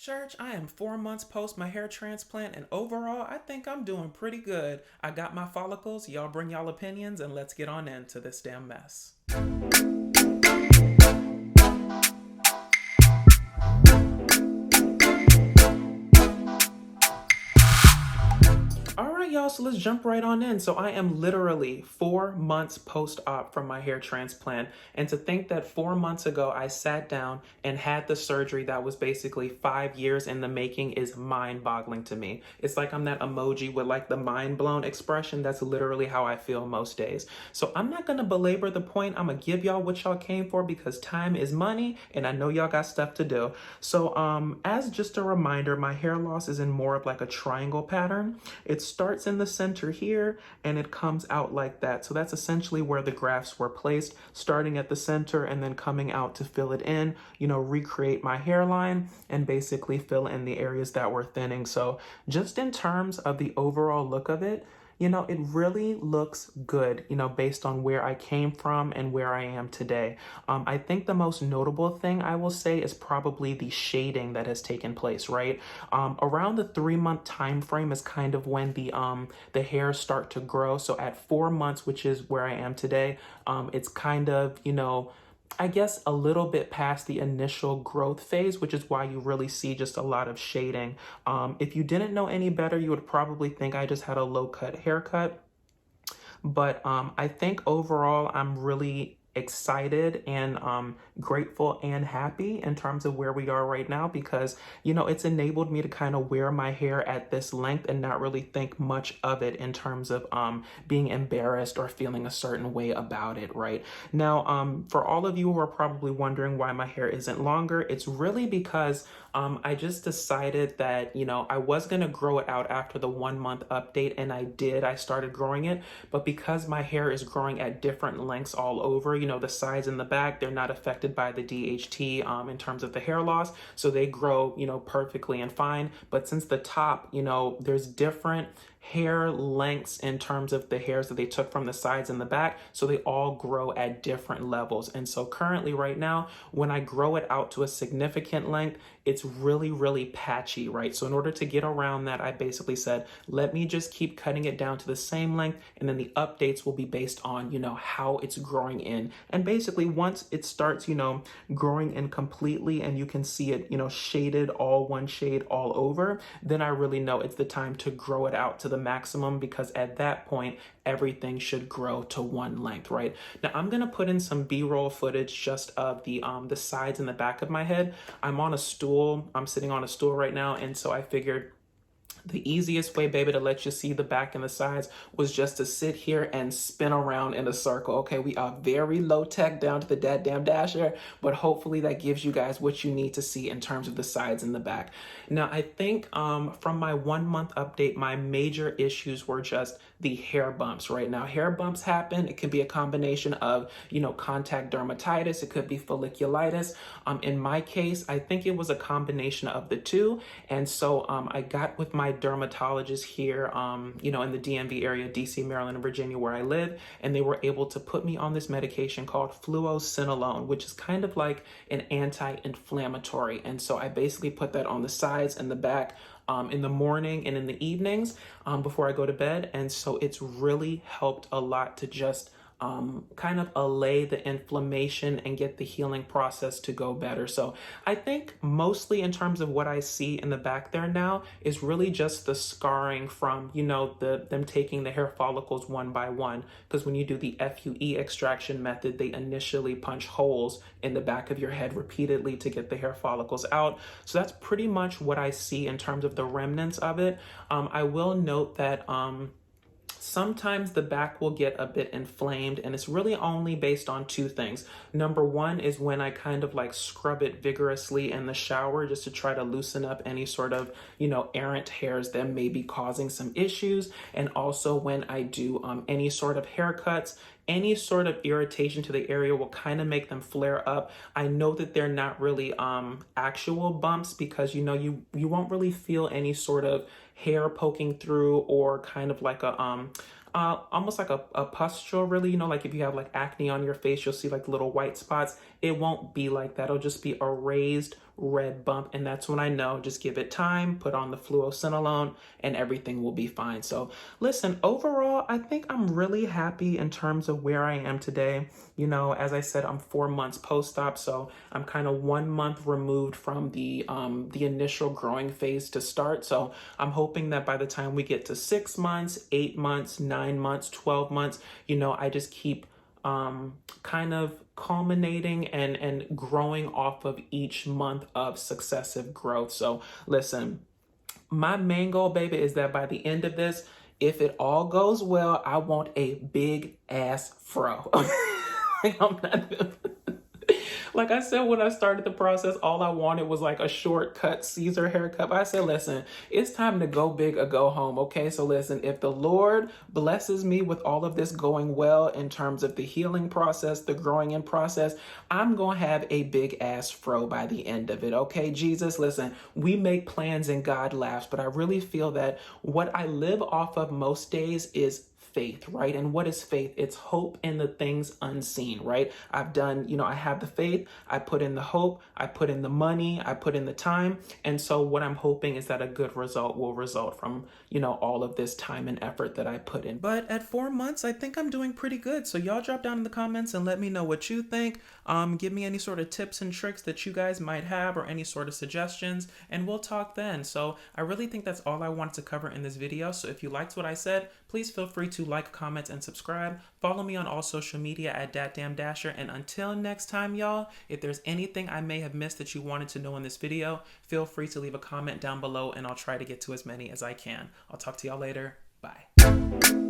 Church, I am 4 months post my hair transplant, and overall, I think I'm doing pretty good. I got my follicles, y'all bring y'all opinions, and let's get on into this damn mess. All right, y'all, so let's jump right on in. So I am literally 4 months post-op from my hair transplant. And to think that 4 months ago, I sat down and had the surgery that was basically 5 years in the making is mind-boggling to me. It's like I'm that emoji with like the mind-blown expression. That's literally how I feel most days. So I'm not gonna belabor the point. I'm gonna give y'all what y'all came for because time is money and I know y'all got stuff to do. So as just a reminder, my hair loss is in more of like a triangle pattern. It starts in the center here and it comes out like that. So that's essentially where the grafts were placed, starting at the center and then coming out to fill it in, recreate my hairline and basically fill in the areas that were thinning. So just in terms of the overall look of it, it really looks good, based on where I came from and where I am today. I think the most notable thing I will say is probably the shading that has taken place, right? Around the 3 month time frame is kind of when the hairs start to grow. So at 4 months, which is where I am today, it's kind of, I guess a little bit past the initial growth phase, which is why you really see just a lot of shading. If you didn't know any better, you would probably think I just had a low cut haircut. But I think overall, I'm really excited and grateful and happy in terms of where we are right now because, it's enabled me to kind of wear my hair at this length and not really think much of it in terms of being embarrassed or feeling a certain way about it, right? Now, for all of you who are probably wondering why my hair isn't longer, it's really because I just decided that, I was going to grow it out after the 1 month update, and I did. I started growing it, but because my hair is growing at different lengths all over, the sides and the back, they're not affected by the DHT in terms of the hair loss. So they grow, perfectly and fine. But since the top, there's different hair lengths in terms of the hairs that they took from the sides and the back, so they all grow at different levels. And so currently right now, when I grow it out to a significant length, it's really, really patchy, right? So in order to get around that, I basically said, let me just keep cutting it down to the same length, and then the updates will be based on, how it's growing in. And basically once it starts, growing in completely and you can see it, shaded all one shade all over, then I really know it's the time to grow it out to the maximum, because at that point everything should grow to one length, right? Now I'm gonna put in some B-roll footage just of the sides and the back of my head. I'm on a stool. I'm sitting on a stool right now, and so I figured the easiest way, baby, to let you see the back and the sides was just to sit here and spin around in a circle. Okay, we are very low tech down to the damn dasher, but hopefully that gives you guys what you need to see in terms of the sides and the back. Now, I think from my 1 month update, my major issues were just the hair bumps. Right now, hair bumps happen. It can be a combination of, contact dermatitis. It could be folliculitis. In my case, I think it was a combination of the two. And so I got with my dermatologist here, in the DMV area, DC, Maryland, and Virginia, where I live, and they were able to put me on this medication called fluocinolone, which is kind of like an anti-inflammatory. And so I basically put that on the sides and the back in the morning and in the evenings before I go to bed. And so it's really helped a lot to just kind of allay the inflammation and get the healing process to go better. So I think mostly in terms of what I see in the back there now is really just the scarring from, them taking the hair follicles one by one. Because when you do the FUE extraction method, they initially punch holes in the back of your head repeatedly to get the hair follicles out. So that's pretty much what I see in terms of the remnants of it. I will note that sometimes the back will get a bit inflamed, and it's really only based on two things. Number one is when I kind of like scrub it vigorously in the shower just to try to loosen up any sort of, errant hairs that may be causing some issues. And also when I do any sort of haircuts, any sort of irritation to the area will kind of make them flare up. I know that they're not really actual bumps because you won't really feel any sort of hair poking through or kind of like a almost like a pustule, really, like if you have like acne on your face, you'll see like little white spots. It won't be like that. It'll just be a raised red bump. And that's when I know, just give it time, put on the fluocinolone, and everything will be fine. So listen, overall, I think I'm really happy in terms of where I am today. You know, as I said, I'm 4 months post-op, so I'm kind of 1 month removed from the initial growing phase to start. So I'm hoping that by the time we get to 6 months, 8 months, 9 months, 12 months, you know, I just keep kind of culminating and growing off of each month of successive growth. So listen, my main goal, baby, is that by the end of this, if it all goes well, I want a big ass fro. I'm not like I said, when I started the process, all I wanted was like a shortcut Caesar haircut. But I said, listen, it's time to go big or go home. Okay. So listen, if the Lord blesses me with all of this going well in terms of the healing process, the growing in process, I'm going to have a big ass fro by the end of it. Okay. Jesus, listen, we make plans and God laughs, but I really feel that what I live off of most days is faith, right? And what is faith? It's hope in the things unseen, right? I've done, you know, I have the faith, I put in the hope, I put in the money, I put in the time. And so what I'm hoping is that a good result will result from, you know, all of this time and effort that I put in. But at 4 months, I think I'm doing pretty good. So y'all drop down in the comments and let me know what you think. Give me any sort of tips and tricks that you guys might have or any sort of suggestions, and we'll talk then. So I really think that's all I wanted to cover in this video. So if you liked what I said, please feel free to like, comment, and subscribe. Follow me on all social media at DatDamnDasher. And until next time, y'all, if there's anything I may have missed that you wanted to know in this video, feel free to leave a comment down below and I'll try to get to as many as I can. I'll talk to y'all later. Bye.